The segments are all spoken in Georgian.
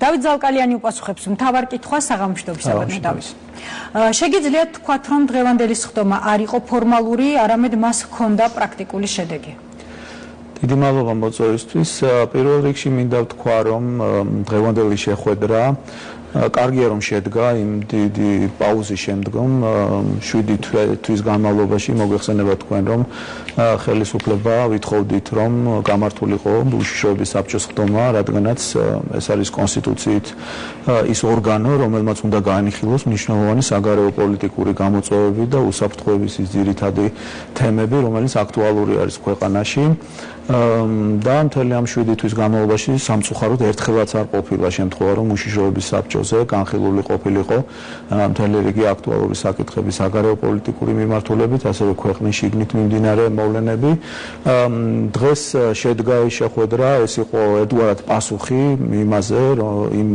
დავით ზალკალიანი უპასუხებს მთავარ კითხვას საღამოშტობის საბატონო დავით. შეგიძლიათ თქვათ, რომ დღევანდელი სხდომა არ იყო ფორმალური, არამედ მას ჰქონდა პრაქტიკული შედეგი. დიდი მადლობა მოწვევისთვის. პირველ რიგში მინდა ვთქვა, რომ დღევანდელი შეხვედრა კარგია რომ შედგა იმ დიდი პაუზის შემდგომ 7 თვის განმავლობაში მოგეხსენებათ თქვენ რომ ხელისუფლება ვითხოვდით რომ გამართულიყო უშიშროების საბჭოს სხდომა, რადგანაც ეს არის კონსტიტუციით ის ორგანო, რომელმაც უნდა გაანიხილოს მნიშვნელოვანი საგარეო პოლიტიკური გამოწვევები და უსაფრთხოების ის ძირითადი თემები, რომელიც აქტუალური არის ქვეყანაში. და მთელი ამ 7 თვის განმავლობაში სამწუხაროდ ერთხელაც არ ყოფილა შემთხვევა, რომ უშიშროების საბჭოზე განხილული ყოფილიყო მთელი რიგი აქტუალური საკითხების საგარეო პოლიტიკური მიმართულებით, ასევე ქვეყნის შიგნით მიმდინარე მოვლენები. დღეს შედგა ეს შეხვედრა, ეს იყო ერთგვარად პასუხი იმაზე, იმ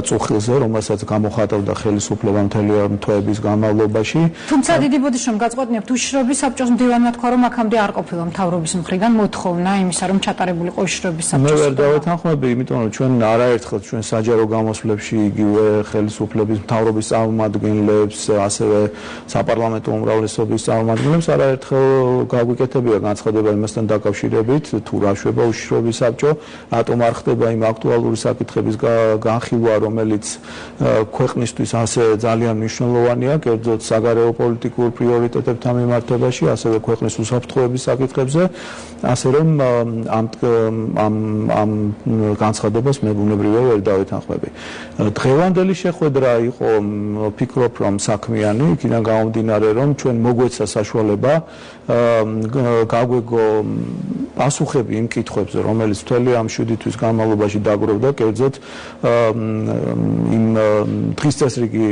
წუხილზე, რომელსაც გამოხატავდა ხელისუფლება მთელი ამ თვეების განმავლობაში. თუმცა დიდი ბოდიშომ გაწყვეტნებთ უშიშროების საბჭოს მდივანმა თქვა, რომ აქამდე არ ყოფილა მთავრობის მხრიდან მოთხოვნა იმისა, რომ ჩატარებულიყო უშიშროების საბჭოს. მე ვერ დავეთანხმები, იმიტომ რომ ჩვენ არაერთხელ ჩვენ საჯარო გამოსვლებში იგივე ხელისუფლების მთავრობის წარმომადგენლებს, ასევე საპარლამენტო უმრავლესობის წარმომადგენლებს არაერთხელ გაგვიკეთებია განცხადება იმასთან დაკავშირებით, თუ რა შვება უშიშროების საბჭო, რატომ არ ხდება იმ აქტუალური საკითხების განხილვა, რომელიც ქვეყნისთვის ასე ძალიან მნიშვნელოვანია, კერძოდ საგარეო პოლიტიკურ პრიორიტეტებთან მიმართებაში, ასევე ქვეყნის უსაფრთხოების საკითხებზე, ასე რომ ამ განცხადებას მე ბუნებრივია ვერ დავეთანხმები. დღევანდელი შეხვედრა იყო, ვფიქრობ, რომ საქმიანი, იქიდან გამომდინარე, რომ ჩვენ მოგვეცა საშუალება გაგვეგო პასუხები იმ კითხვებზე, რომელიც მთელი ამ 7 თვის განმავლობაში დაგროვდა, კერძოდ იმ დღის წესრიგი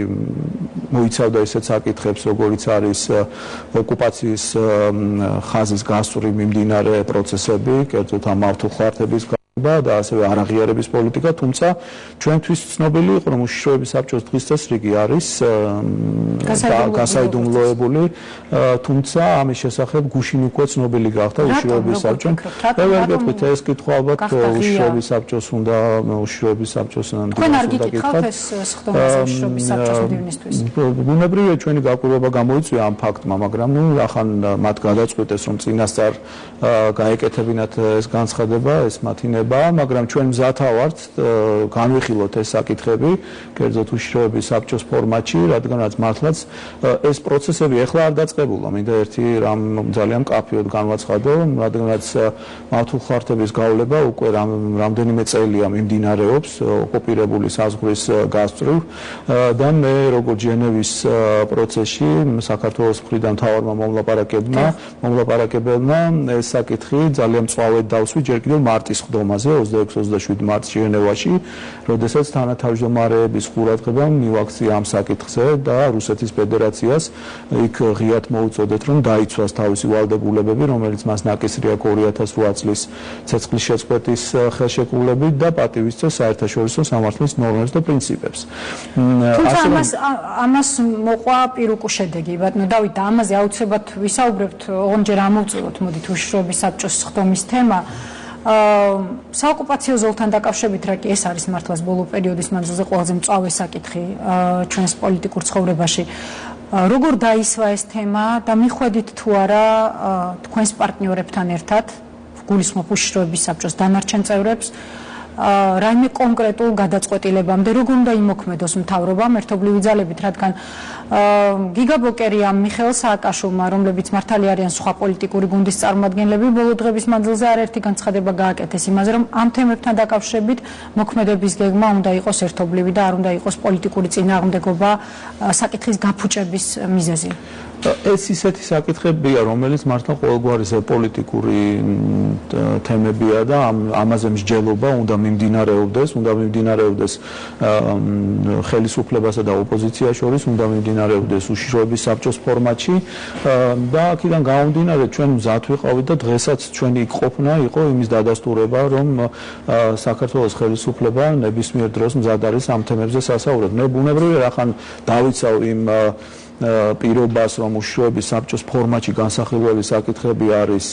მოიცავდა ისეთ საკითხებს, როგორიც არის ოკუპაციის ხაზის გასწვრივ მიმდინარე პროცესები, კერძოდ ამ მართლმხრივების და ასევე არაღიარების პოლიტიკა, თუმცა ჩვენთვის ცნობილი იყო, რომ უშიშროების საბჭოს დღის წესრიგი არის გასაიდუმლოებული, თუმცა ამის შესახებ გუშინ უკვე ცნობილი გახდა უშიშროების საბჭომ. ვერ გეტყვით ეს კითხვა ალბათ უშიშროების საბჭოს უნდა უშიშროების საბჭოს თქვენ არ გიკითხავთ ეს სხდომას უშიშროების საბჭოს მდივნისთვის? ბუნებრივია ჩვენი გაკვირვება გამოიწვია ამ ფაქტმა, მაგრამ ახან მათ გადაწყვეტეს, რომ წინასწარ გაეკეთებინათ ეს განცხადება, ეს მათი მაგრამ ჩვენ მზათა ვართ განვიხილოთ ეს საკითხები, კერძოდ უშიშროების საბჭოს ფორმატში, რადგანაც მართლაც ეს პროცესები ეხლა არ დაწყებულა. მინდა ერთი რამ ძალიან მკაფიოდ განვაცხადო, რადგანაც მართლმხრივების გავლება უკვე რამდენიმე წელია მიმდინარეობს ოკუპირებული საზღვრის გასწვრივ და მე როგორც ჟენევის პროცესში საქართველოს მხრიდან მთავარმა მომლაპარაკებელმა ეს საკითხი ძალიან მწვავედ დავსვი ჯერ კიდევ მარტის სხდომაზე 26-27 მარტს ჟენევაში, როდესაც თანათავმჯდომარეების ყურადღება მივაქცია ამ საკითხზე და რუსეთის ფედერაციას იქ ღიად მოუწოდეთ, რომ დაიცვას თავისი ვალდებულებები, რომელიც მას ნაკისრია 2008 წლის ცეცხლის შეწყვეტის ხელშეკრულებით და პატივისცემს საერთაშორისო სამართლის ნორმებს და პრინციპებს. თუმცა ამას მოყვა პირუკუ შედეგი, ბატონო დავით, და ამაზე აუცილებლად ვისაუბრებთ, ოღონდ ამოვწუროთ, მოდით უშიშროების საბჭოს სხდომის თემა. საოკუპაციო ზოლთან დაკავშირებით რა კი ეს არის მართლაც ბოლო პერიოდის მანძილზე ყველაზე მწვავე საკითხი ჩვენს პოლიტიკურ ცხოვრებაში. როგორ დაისვა ეს თემა და მიხვედით თუ არა თქვენს პარტნიორებთან ერთად, გულისხმობ უშიშროების საბჭოს დანარჩენ წევრებს, რაიმე კონკრეტულ გადაწყვეტილებამდე როგორ უნდა იმოქმედოს მთავრობამ ერთობლივი ძალებით, რადგან გიგა ბოკერია, მიხეილ სააკაშვილმა, რომლებიც მართალი არიან სხვა პოლიტიკური გუნდის წარმომადგენლები, ბოლო დღების მანძილზე არაერთი განცხადება გააკეთეს იმაზე, რომ ამ თემებთან დაკავშირებით მოქმედების გეგმა უნდა იყოს ერთობლივი და არ უნდა იყოს პოლიტიკური წინააღმდეგობა საკითხის გაფუჭების მიზეზი. ეს ისეთი საკითხებია, რომელიც მართლა ყოველგვარი პოლიტიკური თემებია და ამაზე მსჯელობა უნდა მიმდინარეობდეს ხელისუფლებასა და ოპოზიციას შორის, უნდა მიმდინარეობდეს უშიშროების საბჭოს ფორმატში და აქედან გამომდინარე ჩვენ მზად ვიყავით და დღესაც ჩვენი ყოფნა იყო იმის დადასტურება, რომ საქართველოს ხელისუფლება ნებისმიერ დროს მზად არის ამ თემებზე სასაუბრად. მე ბუნებრივია ახლა დავიცავ იმ პირობას, რომ უშუალოდ საბჭოს ფორმატში განსახილველი საკითხები არის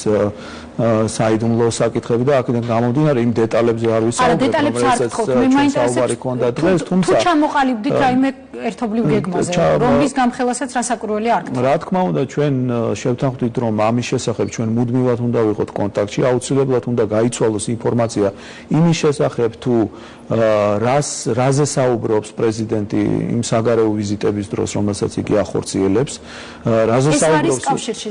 საიდუმლო საკითხები და აქედან გამომდინარე იმ დეტალებზე არ ვისაუბრებ, საუბარი ქონდა დღეს, თუმცა თუ ჩამოყალიბდით რაიმე ერთობლივ გეგმაზე, რომლის გამხელასაც რასაკვირველი არ გქონდა. რა თქმა უნდა, ჩვენ შევთანხმდით, რომ ამის შესახებ ჩვენ მუდმივად უნდა ვიყოთ კონტაქტში, აუცილებლად უნდა გაიცვალოს ინფორმაცია იმის შესახებ, თუ რაზე საუბრობს პრეზიდენტი იმ საგარეო ვიზიტების დროს, რომელსაც იგი ახორციელებს, რაზე საუბრობს. ეს არის კავშირში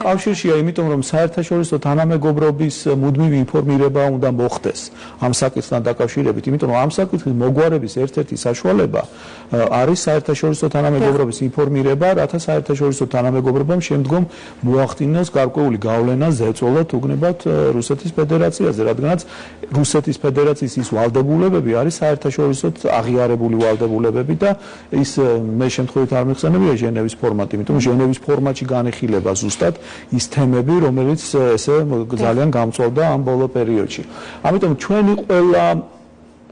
კავშირშია, იმიტომ რომ საერთაშორისო თანამეგობრობის მუდმივი ინფორმირება უნდა მოხდეს ამ საკითხთან დაკავშირებით, იმიტომ რომ ამ საკითხის მოგვარების ერთ-ერთი საშუალება არის საერთაშორისო თანამეგობრობის ინფორმირება, რათა საერთაშორისო თანამეგობრობამ შემდგომ მოახდინოს გარკვეული გავლენა ზეწოლად უგნებათ რუსეთის ფედერაციაზე, რადგანაც რუსეთის ფედერაციის ის ვალდებულებები არის საერთაშორისოდ აღიარებული ვალდებულებები და ის მე შემთხვევით არ მიხსენებია ჟენევის ფორმატი, იმიტომ რომ ჟენევის ფორმატში განიხილება ზუსტად ის თემები, რომელიც ესე ძალიან გამწვავდა ამ ბოლო პერიოდში. ამიტომ ჩვენი ყველა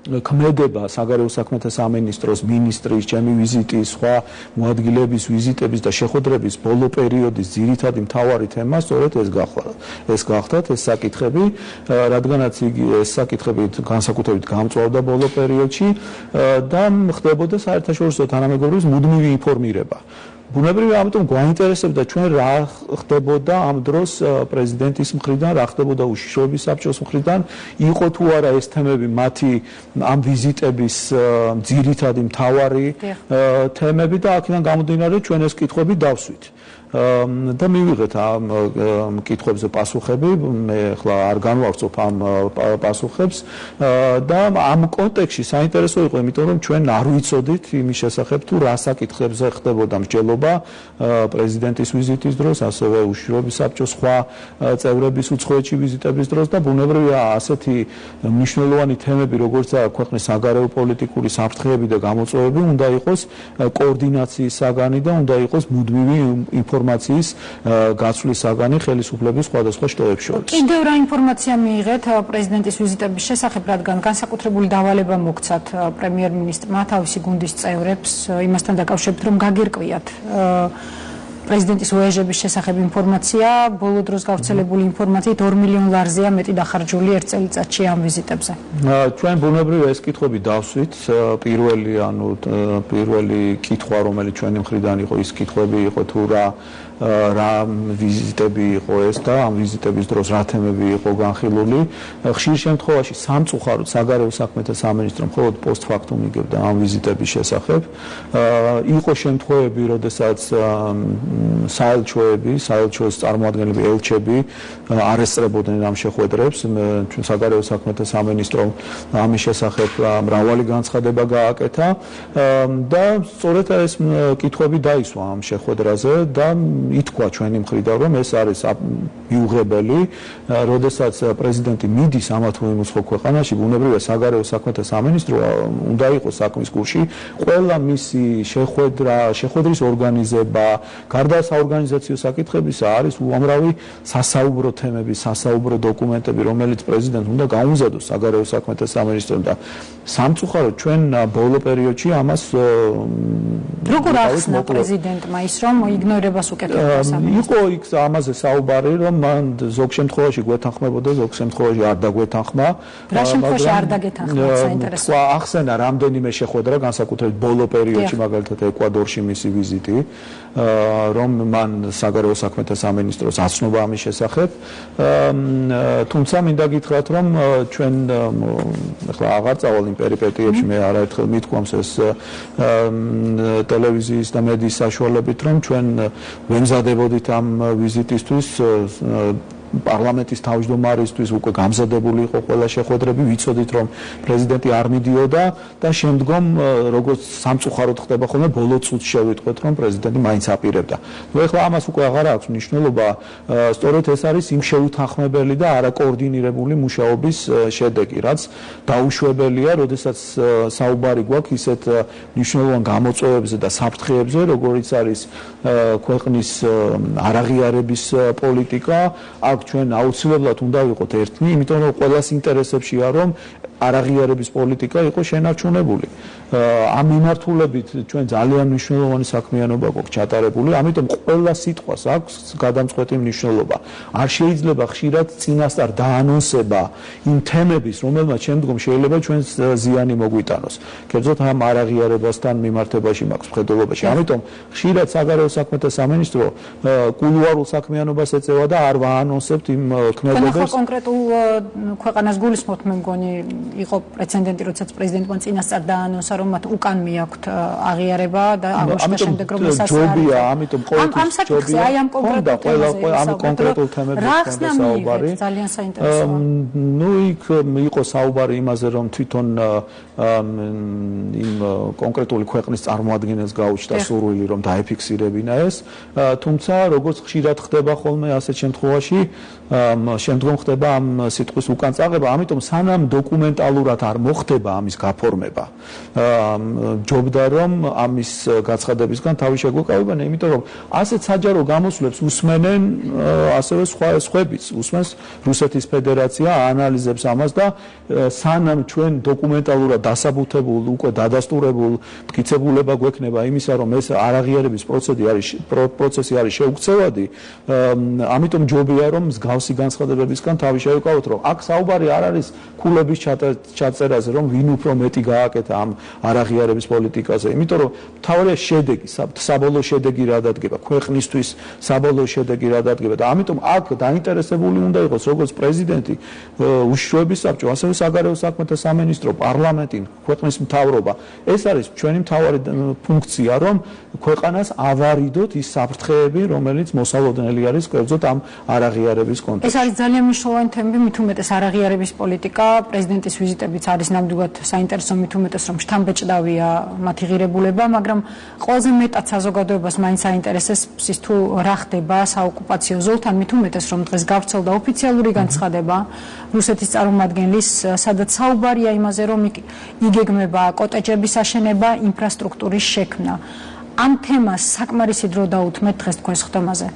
ქმედება საგარეო საქმეთა სამინისტროს, მინისტრის, ჩემი ვიზიტის, სხვა მოადგილეების ვიზიტების და შეხვედრების ბოლო პერიოდის ძირითადი მთავარი თემა სწორედ ეს გახდათ ეს საკითხები, რადგანაც ეს საკითხები განსაკუთრებით გამწვავდა ბოლო პერიოდში და ხდებოდა საერთაშორისო თანამეგობრობის მუდმივი ინფორმირება. ბუნებრივია, ამიტომ გვაინტერესებდა ჩვენ რა ხდებოდა ამ დროს პრეზიდენტის მხრიდან, რა ხდებოდა უშიშროების საბჭოს მხრიდან, იყო თუ არა ეს თემები მათი ამ ვიზიტების ძირითადი მთავარი თემები და აქედან გამომდინარე ჩვენ ეს კითხვები დავსვით. და მივიღეთ ამ კითხვებზე პასუხები, მე ახლა არ განვავრცობ ამ პასუხებს და ამ კონტექსტში საინტერესო იყო, იმიტომ რომ ჩვენ არ ვიცოდით იმის შესახებ, თუ რა საკითხებზე ხდებოდა მსჯელობა პრეზიდენტის ვიზიტის დროს, ასევე უშიშროების საბჭოს სხვა წევრების უცხოეთში ვიზიტების დროს და ბუნებრივია ასეთი მნიშვნელოვანი თემები, როგორიცაა ქვეყნის საგარეო პოლიტიკური საფრთხეები და გამოწვევები, უნდა იყოს კოორდინაციის საგანი და უნდა იყოს მუდმივი ინფორმაციის გაცვლის საგანი ხელისუფლების სხვადასხვა შტოებს შორის. კიდევ რა ინფორმაცია მიიღეთ პრეზიდენტის ვიზიტების შესახებ, რადგან განსაკუთრებული დავალება მოგცათ პრემიერ-მინისტრმა თავისი გუნდის წევრებს იმასთან დაკავშირებით, რომ გაგირკვიათ პრეზიდენტის ვოიაჟების შესახებ ინფორმაცია, ბოლო დროს გავრცელებული ინფორმაციით 2 მილიონ ლარზეა მეტი დახარჯული ერთ წელიწადში ამ ვიზიტებზე. ჩვენ ბუნებრივია ეს კითხვები დავსვით, პირველი კითხვა, რომელიც ჩვენი მხრიდან იყო, ის კითხვები იყო თუ რა ვიზიტები იყო ეს და ამ ვიზიტების დროს რა თემები იყო განხილული. ხშირ შემთხვევაში სამწუხაროდ საგარეო საქმეთა სამინისტრო მხოლოდ პოსტფაქტუმ იგებდა ამ ვიზიტების შესახებ. იყო შემთხვევები, როდესაც საელჩოების წარმოადგენლები, ელჩები არ ესწრებოდნენ ამ შეხვედრებს. ჩვენ საგარეო საქმეთა სამინისტრომ ამის შესახებ მრავალი განცხადება გააკეთა და სწორედ ეს კითხვები დაისვა ამ შეხვედრაზე და ითქვა ჩვენი მხრიდან, რომ ეს არის მიუღებელი, როდესაც პრეზიდენტი მიდის ამა თუ იმ უცხო ქვეყანაში, ბუნებრივია საგარეო საქმეთა სამინისტრო უნდა იყოს საქმის კურსში, ყველა მისი შეხვედრის ორგანიზება, გარდა საორგანიზაციო საკითხებისა არის უამრავი სასაუბრო თემები, სასაუბრო დოკუმენტები, რომელიც პრეზიდენტს უნდა გაუმზადოს საგარეო საქმეთა სამინისტრომ და სამწუხაროდ ჩვენ ბოლო პერიოდში ამას როგორ ახსნა პრეზიდენტმა ის, რომ იგნორებას უკეთებდა? იყო იქ ამაზე საუბარი, რომ მან ზოგ შემთხვევაში გვეთანხმებოდა, ზოგ შემთხვევაში არ დაგwetანხმა. რა შემთხვევაში არ დაგეთანხმა, საინტერესოა. ახსენა რამდენიმე შეხვედრა, განსაკუთრებით ბოლო პერიოდში, მაგალითად ეკვადორში მისი ვიზიტი, რომ მან საგარეო საქმეთა სამინისტროს აცნობა ამის შესახებ. თუმცა მინდა გითხრათ, რომ ჩვენ ახლა აღარ წავალ იმ პერიპეტიებში, მე არაერთხელ მithქვამს ეს ტელევიზიის და მედიის საშუალებით, რომ ჩვენ ვემზადებოდით ამ ვიზიტისთვის პარლამენტის თავმჯდომარისთვის უკვე გამზადებული იყო ყველა შეხვედრები, ვიცოდით რომ პრეზიდენტი არ მიდიოდა და შემდგომ როგორც სამწუხაროდ ხდება ხოლმე ბოლო წუთს შევიტყვეთ რომ პრეზიდენტი მაინც აპირებდა. ნუ ეხლა ამას უკვე აღარ აქვს მნიშვნელობა, სწორედ ეს არის იმ შეუთანხმებელი და არაკოორდინირებული მუშაობის შედეგი, რაც დაუშვებელია, როდესაც საუბარი გვაქვს ისეთ მნიშვნელოვან გამოწვევებზე და საფრთხეებზე, როგორიც არის ქვეყნის არაღიარების პოლიტიკა. ჩვენ აუცილებლად უნდა ვიყოთ ერთნი, იმიტომ რომ ყველას ინტერესებშია რომ არაღიარების პოლიტიკა იყოს შენარჩუნებული. ამ მიმართულებით ჩვენ ძალიან მნიშვნელოვანი საქმიანობა გვაქვს ჩატარებული, ამიტომ ყველა სიტყვას აქვს გადამწყვეტი მნიშვნელობა. არ შეიძლება ხშირად წინასწარ დაანონსება იმ თემების, რომელმაც შემდგომ შეიძლება ჩვენს ზიანი მოგვიტანოს. კერძოდ ამ არაღიარებასთან მიმართებაში მაქვს მხედველობაში. ამიტომ ხშირად საგარეო საქმეთა სამინისტრო კულუარულ საქმიანობას ეწევა და არ ვაანონსებთ იმ ქმედებებს. ხო, კონკრეტულ ქვეყანას გულისხმობთ, მე მგონი, იყო პრეცედენტი, როდესაც პრეზიდენტმა წინასწარ დაანონსა, რომ მათ უკან მიაქვთ აღიარება და აღნიშნა შემდეგ რომ ეს ასე არის. ამიტომ ყოველთვის ჯობია. აი ამ კონკრეტულ თემაზე. ამ კონკრეტულ თემებზე ხდება საუბარი. ძალიან საინტერესოა. ნუ იქ იყო საუბარი იმაზე, რომ თვითონ იმ კონკრეტული ქვეყნის წარმოადგენელს გაუჩნდა სურვილი, რომ დაეფიქსირებინა ეს. თუმცა, როგორც ხშირად ხდება ხოლმე ასეთ შემთხვევაში, შემდგომ ხდება ამ სიტყვის უკან წაღება, ამიტომ სანამ დოკუმენტალურად არ მოხდება ამის გაფორმება, ჯობდა რომ ამის გაცხადებისგან თავი შეგვეკავებინა, იმიტომ რომ ასეთ საჯარო გამოსვლებს უსმენენ ასევე სხვებიც, უსმენს რუსეთის ფედერაცია, აანალიზებს ამას და სანამ ჩვენ დოკუმენტალურად დასაბუთებულ, უკვე დადასტურებულ მტკიცებულება გვექნება იმისა, რომ ეს არაღიარების პროცესი არის შეუქცევადი, ამიტომ ჯობია რომ მსგავსი განცხადებებისგან თავი შევეკავოთ, რომ აქ საუბარი არ არის ქულების ჩაწერაზე, რომ ვინ უფრო მეტი გააკეთა ამ არაღიარების პოლიტიკაზე, იმიტომ რომ მთავარია შედეგი, საბოლოო შედეგი რა დადგება, ქვეყნისთვის საბოლოო შედეგი რა დადგება და ამიტომ აქ დაინტერესებული უნდა იყოს როგორც პრეზიდენტი, უშიშროების საბჭო, ასევე საგარეო საქმეთა სამინისტრო, პარლამენტი, ქვეყნის მთავრობა. ეს არის ჩვენი მთავარი ფუნქცია, რომ ქვეყანას ავარიდოთ ის საფრთხეები, რომელიც მოსალოდნელი არის კერძოდ ამ არაღიარების კონტექსტში. ეს არის ძალიან მნიშვნელოვანი თემები, მით უმეტეს არაღიარების პოლიტიკა, პრეზიდენტის ვიზიტებიც არის ნამდვილად საინტერესო, მით უმეტეს რომ შთამბეჭდავია მათი ღირებულება, მაგრამ ყველაზე მეტად საზოგადოებას მაინც აინტერესებს ის თუ რა ხდება საოკუპაციო ზოლთან, მით უმეტეს რომ დღეს გავრცელდა ოფიციალური განცხადება რუსეთის წარმომადგენლის, სადაც საუბარია იმაზე, რომ იგეგმება კოტეჯების აშენება, ინფრასტრუქტურის შექმნა. ამ თემას საკმარისი დრო დაუთმეთ დღეს თქვენს ხდომაზე.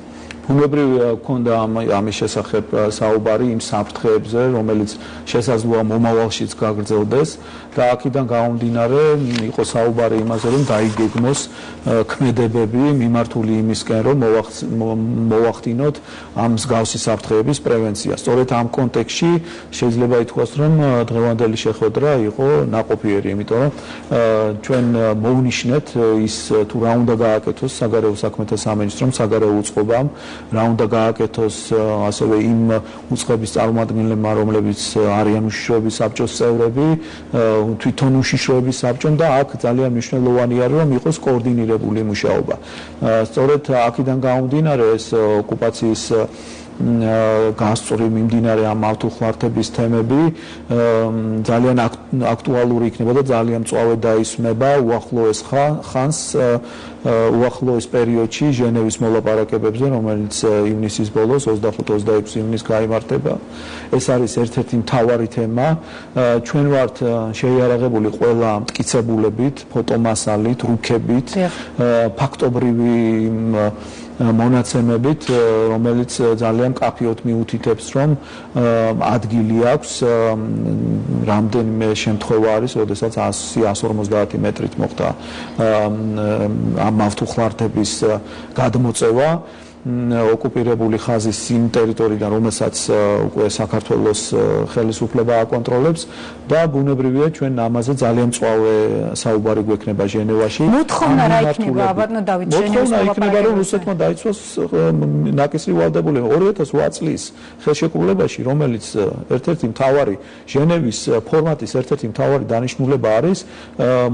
ბუნებრივია გქონდა ამის შესახებ საუბარი იმ საფრთხეებზე, რომელიც შესაძლოა მომავალშიც გაგრძელდეს და აქედან გამომდინარე იყო საუბარი იმაზე, რომ დაიგეგმოს ქმედებები მიმართული იმისკენ, რომ მოვახდინოთ ამ მსგავსი საფრთხეების პრევენცია. სწორედ ამ კონტექსტში შეიძლება ითქვას, რომ დღევანდელი შეხვედრა იყო ნაყოფიერი, იმიტომ რომ ჩვენ მოვნიშნეთ ის თუ რა უნდა გააკეთოს საგარეო საქმეთა სამინისტრომ, საგარეო უწყობამ, რა უნდა გააკეთოს ასევე იმ უწყების წარმომადგენლებმა, რომლებიც არიან უშიშროების საბჭოს წევრები, თვითონ უშიშროების საბჭომ და აქ ძალიან მნიშვნელოვანი არის, რომ იყოს კოორდინირებული მუშაობა. სწორედ აქედან გამომდინარე ეს ოკუპაციის გასწორი მიმდინარე ამ ავტოხმართების თემები ძალიან აქტუალური იქნება და ძალიან მწვავედ დაისმება უახლოეს ხანს, უახლოეს პერიოდში ჟენევის მოლაპარაკებებზე, რომელიც ივნისის ბოლოს 25-26 ივნისს გაიმართება. ეს არის ერთ-ერთი მთავარი თემა. ჩვენ ვართ შეიარაღებული ყველა მტკიცებულებით, ფოტომასალით, რუქებით, ფაქტობრივი მონაცემებით, რომელიც ძალიან მკაფიოდ მიუთითებს, რომ ადგილი აქვს, რამდენიმე შემთხვევა არის, როდესაც 100-150 მეტრით მოხდა ამ ავტოხმართების გადმოწევა ოკუპირებული ხაზის იმ ტერიტორიიდან, რომელსაც უკვე საქართველოს ხელისუფლება აკონტროლებს და ბუნებრივია ჩვენ ამაზე ძალიან მწვავე საუბარი გვექნება ჟენევაში. მოთხოვნა რა იქნება, აბანო დავით, ჟენევის მოლაპარაკებებზე? იქნება, რომ რუსეთმა დაიცვას ნაკისრი ვალდებულება 2008 წლის ხელშეკრულებაში, რომელიც ერთ-ერთი მთავარი ჟენევის ფორმატის ერთ-ერთი მთავარი დანიშნულება არის,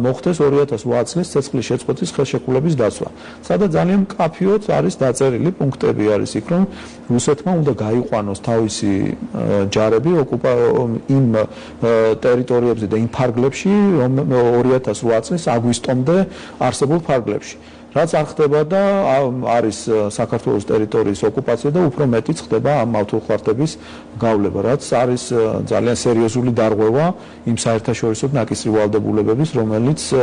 მოხდეს 2008 წლის ცეცხლის შეწყვეტის ხელშეკრულების დაცვა. სადაც ძალიან მკაფიოდ არის დაწერილი პუნქტები არის იქ, რომ რუსეთმა უნდა გაიყვანოს თავისი ჯარები იმ ტერიტორიებზე და იმ ფარგლებში, რომ 2008 წლის აგვისტომდე არსებულ ფარგლებში. რაც არ ხდება და არის საქართველოს ტერიტორიის ოკუპაცია და უფრო მეტიც ხდება ამ ავტოხმართების გავლება, რაც არის ძალიან სერიოზული დარღვევა იმ საერთაშორისო ნაკისრი ვალდებულებების,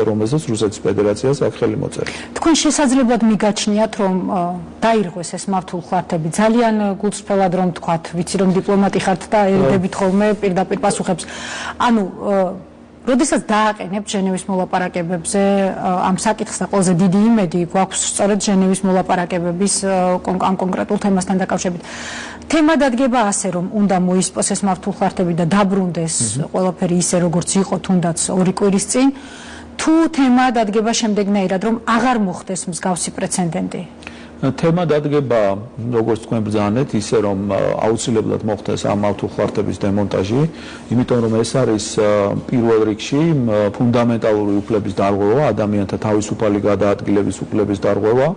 რომელზეც რუსეთის ფედერაციას აქვს ხელი მოწერილი. თქვენ შესაძლებლად მიგაჩნიათ, რომ დაირღვეს ეს ავტოხმართები, ძალიან გულწრფელად რომ თქვათ, ვიცი რომ დიპლომატი ხართ და ერდებით ხოლმე პირდაპირ პასუხებს. ანუ როდესაც დააყენებთ ჟენევის მოლაპარაკებებზე ამ საკითხს და ყველაზე დიდი იმედი გვაქვს სწორედ ჟენევის მოლაპარაკებების ამ კონკრეტულ თემასთან დაკავშირებით. თემა დადგება ასე, რომ უნდა მოისპოს ეს მართულხარდები და დაბრუნდეს ყველაფერი ისე, როგორც იყო თუნდაც 2 კვირის წინ. თუ თემა დადგება შემდეგნაირად, რომ აღარ მოხდეს მსგავსი პრეცედენტი. თემა დადგება, როგორც თქვენ ბრძანეთ, ისე რომ აუცილებლად მოხდეს ამ მართულხარდების დემონტაჟი, იმიტომ რომ ეს არის პირველ რიგში ფუნდამენტალური უფლების დარღვევა, ადამიანთა თავისუფალი გადაადგილების უფლების დარღვევა,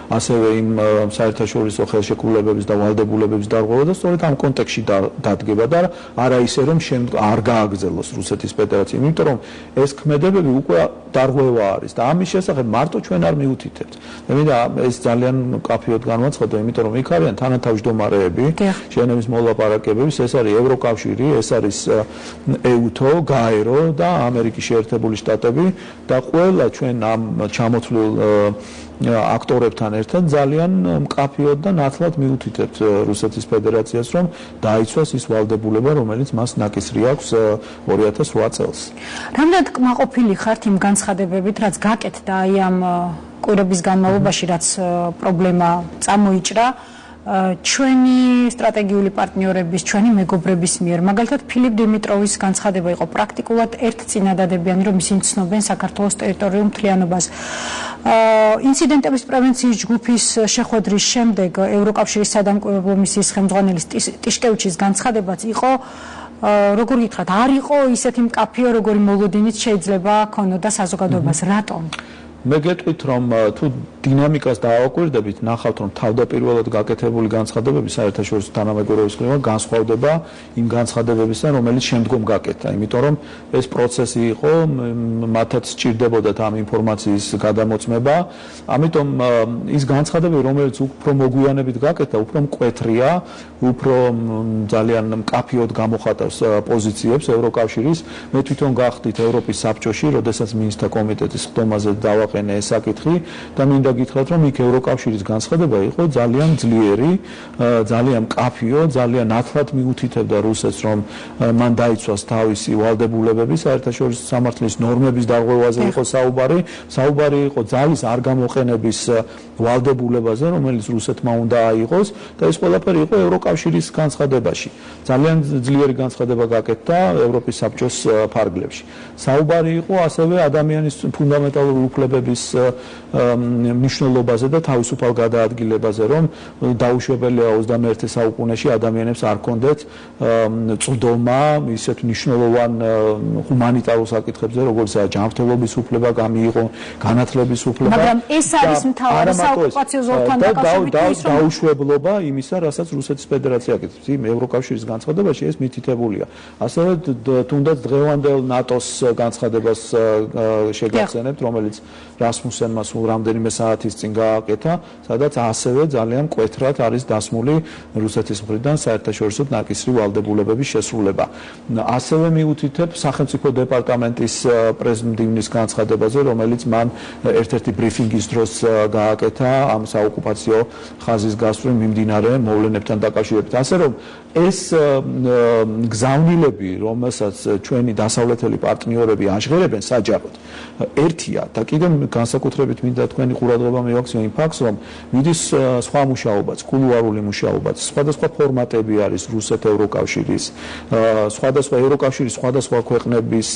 ასევე იმ საერთაშორისო ხელშეკრულებების და ვალდებულებების დარღვევა და სწორედ ამ კონტექსტში დადგება და არა ისე რომ არ გააგრძელოს რუსეთის ფედერაცია, იმიტომ რომ ეს ქმედებები უკვე დარღვევა არის და ამის შესახებ მარტო ჩვენ არ მიუთითებთ. მე მინდა ეს ძალიან კაფეოდ განვაცხადო, იმიტომ რომ იქ არიან თანათავმჯდომარეები, ჟენევის მოლაპარაკებების, ეს არის ევროკავშირი, ეს არის EUTO, GAERO და ამერიკის შეერთებული შტატები და ყველა ჩვენ ამ ჩამოთვლილ აქტორებთან ერთად ძალიან მკაფიოდ და ნათლად მიუთითებთ რუსეთის ფედერაციას, რომ დაიცვას ის ვალდებულება, რომელიც მას ნაკისრი აქვს 2008 წელს. რამდენად კმაყოფილი ხართ იმ განცხადებებით, რაც გაკეთდა აი ამ კვირების განმავლობაში, რაც პრობლემა წამოიჭრა ჩვენი სტრატეგიული პარტნიორების, ჩვენი მეგობრების მიერ, მაგალითად ფილიპ დიმიტროვის განცხადება იყო პრაქტიკულად ერთწინადადებიანი, რომ ისინი ცნობენ საქართველოს ტერიტორიულ მთლიანობას. ინციდენტების პრევენციის ჯგუფის შეხვედრის შემდეგ ევროკავშირის სადამკვირვებლო მისიის ხელმძღვანელის ტიშკევიჩის განცხადებაც იყო, როგორ გითხრათ, არ იყო ისეთი მკაფიო, როგორი მოლოდინით შეიძლება ქონოდა საზოგადოებას. რატომ? მე გეტყვით, რომ თუ დინამიკას დაავაკვირდებით, ნახავთ, რომ თავდაპირველად გაკეთებული განცხადებები საერთაშორისო თანამეგობრობის მხრიდან განსხვავდება იმ განცხადებებისგან, რომელიც შემდგომ გაკეთდა, იმიტომ რომ ეს პროცესი იყო, მათაც სჭირდებოდათ ამ ინფორმაციის გადამოწმება, ამიტომ ის განცხადებები, რომელიც უფრო მოგვიანებით გაკეთდა, უფრო მკვეთრია, უფრო ძალიან მკაფიოდ გამოხატავს პოზიციებს ევროკავშირის. მე თვითონ გახდით ევროპის საბჭოში, როდესაც მინისტრთა კომიტეტის ხდომაზე დავაყენე ეს საკითხი და მინდა გითხრათ, რომ იქ ევროკავშირის განცხადება იყო ძალიან ძლიერი, ძალიან მკაფიო, ძალიან ნათლად მიუთითებდა რუსეთს, რომ მან დაიცვას თავისი ვალდებულებები, საერთაშორისო სამართლის ნორმების დარღვევაზე იყო საუბარი იყო ძალის არ გამოყენების ვალდებულებაზე, რომელიც რუსეთმა უნდა აიღოს და ეს ყველაფერი იყო ევროკავშირის განცხადებაში. ძალიან ძლიერი განცხადება გაკეთდა ევროპის საბჭოს ფარგლებში. საუბარი იყო ასევე ადამიანის ფუნდამენტალური უფლებების მნიშვნელობაზე და თავისუფალ გადაადგილებაზე, რომ დაუშვებელია 21 საუკუნეში ადამიანებს არ კონდეთ წვდომა ისეთ მნიშვნელოვან ჰუმანიტარულ საკითხებზე, როგორიცაა ჯანმრთელობის უფლება, გამიიღო განათლების უფლება. მაგრამ ეს არის მთავარი საოკუპაციო ზოლთან დაკავშირებით ის, რომ დაუშვებლობა იმისა, რასაც რუსეთის ფედერაცია აკეთებს. იმ ევროკავშირის განცხადებაში ეს მითითებულია. ასევე თუნდაც დღევანდელ ნატოს განცხადებას შეგახსენებთ, რომელიც რასმუსენმა სულ რამდენიმე საათის წინ გააკეთა, სადაც ასევე ძალიან მკვეთრად არის დასმული რუსეთის მხრიდან საერთაშორისო ნაკისრი ვალდებულებების შესრულება. ასევე მიუთითებ სახელმწიფო დეპარტამენტის პრეზიდენტის განცხადებაზე, რომელიც მან ერთ-ერთი ბრიფინგის დროს გააკეთა ამ საოკუპაციო ხაზის გასწვრივ მიმდინარე მოვლენებთან დაკავშირებით. ასე რომ ეს გზავნილები, რომელსაც ჩვენი დასავლეთელი პარტნიორები აღღერებენ საჯაროდ, ერთია და კიდევ განსაკუთრებით მინდა თქვენი ყურადღება მივაქციო იმ ფაქტს, რომ მიდის სხვა მუშაობაც, კულუარული მუშაობაც, სხვადასხვა ფორმატები არის რუსეთ-ევროკავშირის, სხვადასხვა ევროკავშირის სხვადასხვა ქვეყნების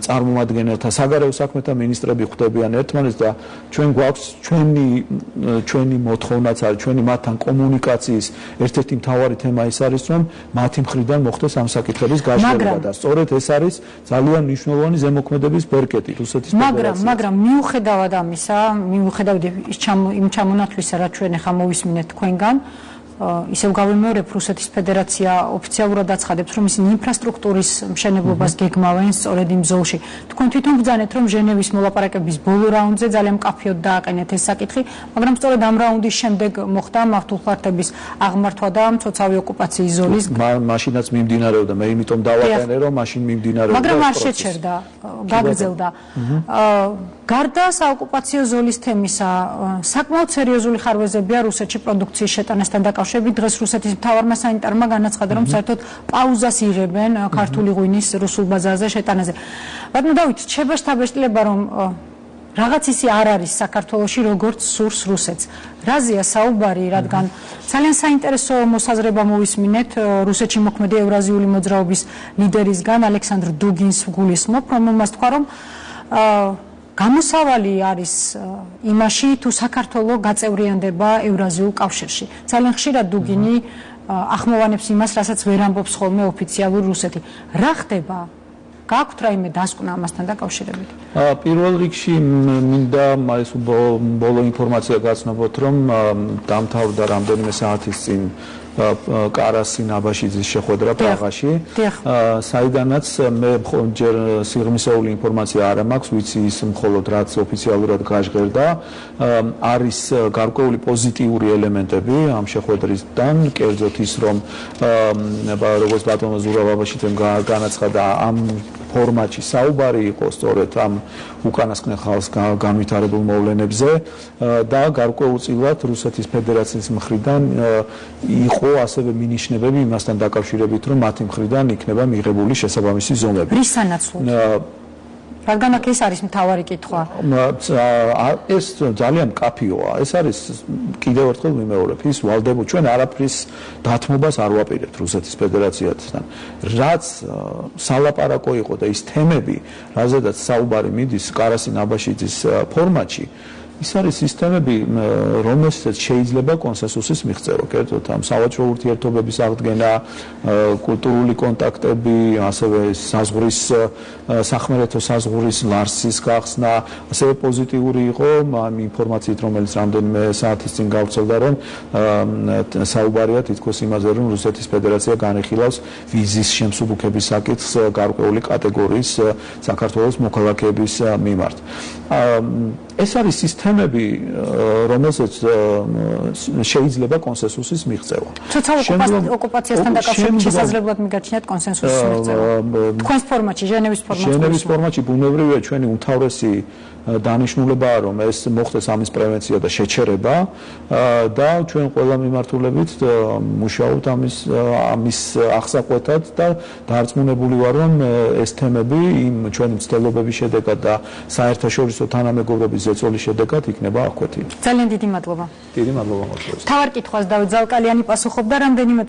წარმომადგენელთა, საგარეო საქმეთა მინისტრები ხვდებიან ერთმანეთს და ჩვენ გვაქვს ჩვენი მოთხოვნაც არის, ჩვენი მათთან კომუნიკაციის ერთ-ერთი მთავარი თემა ის არის, რომ მათი მხრიდან მოხდეს ამ საკითხების გაჟღერება და სწორედ ეს არის ძალიან მნიშვნელოვანი ზემოქმედების ბერკეტი რუსეთის ფედერაციას. მაგრამ მიუხედავად ამისა, მიუხედავად იმ ჩამონათვლისა, რაც ჩვენ ახლა მოვისმინეთ თქვენგან, ისევ გავიმეორებ, რუსეთის ფედერაცია ოფიციალურად აცხადებს, რომ ისინი ინფრასტრუქტურის მშენებლობას გეგმავენ სწორედ იმ ზოლში. თქვენ თვითონ ბრძანეთ, რომ ჟენევის მოლაპარაკების ბოლო რაუნდზე ძალიან მკაფიოდ დააყენეთ ეს საკითხი, მაგრამ სწორედ ამ რაუნდის შემდეგ მოხდა მართულხარდების აღმართვა და მცოცავი ოკუპაციის ზოლის. მაშინაც მიმდინარეობდა, მე იმიტომ დავაყენე, რომ მაშინ მიმდინარეობდა. მაგრამ არ შეჩერდა, გაგრძელდა. გარდა საოკუპაციო ზოლის თემისა, საკმაოდ სერიოზული ხარვეზებია რუსეთში პროდუქციის შეტანასთან დაკავშირებით. კავშირი დღეს რუსეთის მთავარმა სანიტარმა განაცხადა, რომ საერთოდ პაუზას იღებენ ქართული ღვინის რუსულ ბაზარზე შეტანაზე. ბატონო დავით, რჩება შთაბეჭდილება, რომ რაღაც ისი არ არის საქართველოში, როგორც სურს რუსეთს. რაზეა საუბარი, რადგან ძალიან საინტერესო მოსაზრება მოვისმინეთ რუსეთში მოქმედი ევრაზიული მოძრაობის ლიდერისგან, ალექსანდრ დუგინს გულისხმობ, რომელმაც თქვა, რომ გამოსავალი არის იმაში, თუ საქართველო გაწევრიანდება ევრაზიულ კავშირში. ძალიან ხშირად დუგინი ახმოვანებს იმას, რასაც ვერ ამბობს ხოლმე ოფიციალურ რუსეთი. რა ხდება? გაქვთ რაიმე დასკვნა ამასთან დაკავშირებით? პირველ რიგში მინდა ეს ბოლო ინფორმაცია გაცნობოთ, რომ დამთავრდა რამდენიმე საათის წინ კარასი ნაბაშიძის შეხვედრა პრაღაში, საიდანაც მე ჯერ სიღრმისეული ინფორმაცია არ მაქვს, ვიცი ის მხოლოდ რაც ოფიციალურად გაჟღერდა, არის გარკვეული პოზიტიური ელემენტები ამ შეხვედრისგან, კერძოდ ის, რომ როგორც ბატონო ზურაბ-აბაშიძემ განაცხადა, ამ ფორმატში საუბარი იყო სწორედ ამ უკანასკნელ ხალხს განვითარებულ მოვლენებზე და გარკვეულწილად რუსეთის ფედერაციის მხრიდან იყო ასევე მინიშნებები იმასთან დაკავშირებით, რომ მათი მხრიდან იქნება მიღებული შესაბამისი ზომები. რის სანაცვლოდ? რადგან აქ ეს არის მთავარი კითხვა. ეს ძალიან მკაფიოა. ეს არის კიდევ ერთხელ ვიმეორებ, ის ვალდებოდა ჩვენ არაფრის დათმობას არ ვაპირებთ რუსეთის ფედერაციასთან. რაც სალაპარაკო იყო და ის თემები, რაზედაც საუბარი მიდის კარასი ნაბაშიძის ფორმატში, ის არის სისტემები, რომელსაც შეიძლება კონსენსუსის მიღწევა, კერძოდ ამ სავაჭრო ურთიერთობების აღდგენა, კულტურული კონტაქტები, ასევე საზღვრის სახმელეთო საზღვრის ლარსის გახსნა, ასევე პოზიტიური იყო ამ ინფორმაციით, რომელიც რამდენიმე საათის წინ გავრცელდა, რომ საუბარია თითქოს იმაზე, რომ რუსეთის ფედერაცია განიხილავს ვიზის შემსუბუქების საკითხს გარკვეული კატეგორიის საქართველოს მოქალაქეების მიმართ. ეს არის სისტემები, რომელსაც შეიძლება კონსენსუსის მიღწევა. თუმცა ოკუპაციასთან დაკავშირებით შესაძლებლად მიგაჩნიათ კონსენსუსის მიღწევა. თქვენს ფორმატში, ჟენევის ფორმატში. ჟენევის ფორმატში ბუნებრივია ჩვენი უმთავრესი დანიშნულებაა, რომ ეს მოხდეს ამის პრევენცია და შეჩერება და ჩვენ ყველა მიმართულებით მუშაობთ ამის აღსაყვეთად და დარწმუნებული ვარ, რომ ეს თემები იმ ჩვენი მცდელობების შედეგად და საერთაშორისო თანამეგობრობის ზეწოლის შედეგად იქნება აღკვეთილი. ძალიან დიდი მადლობა. დიდი მადლობა მოწვევით. მთავარ კითხვას დავით ზალკალიანი პასუხობდა რამდენიმე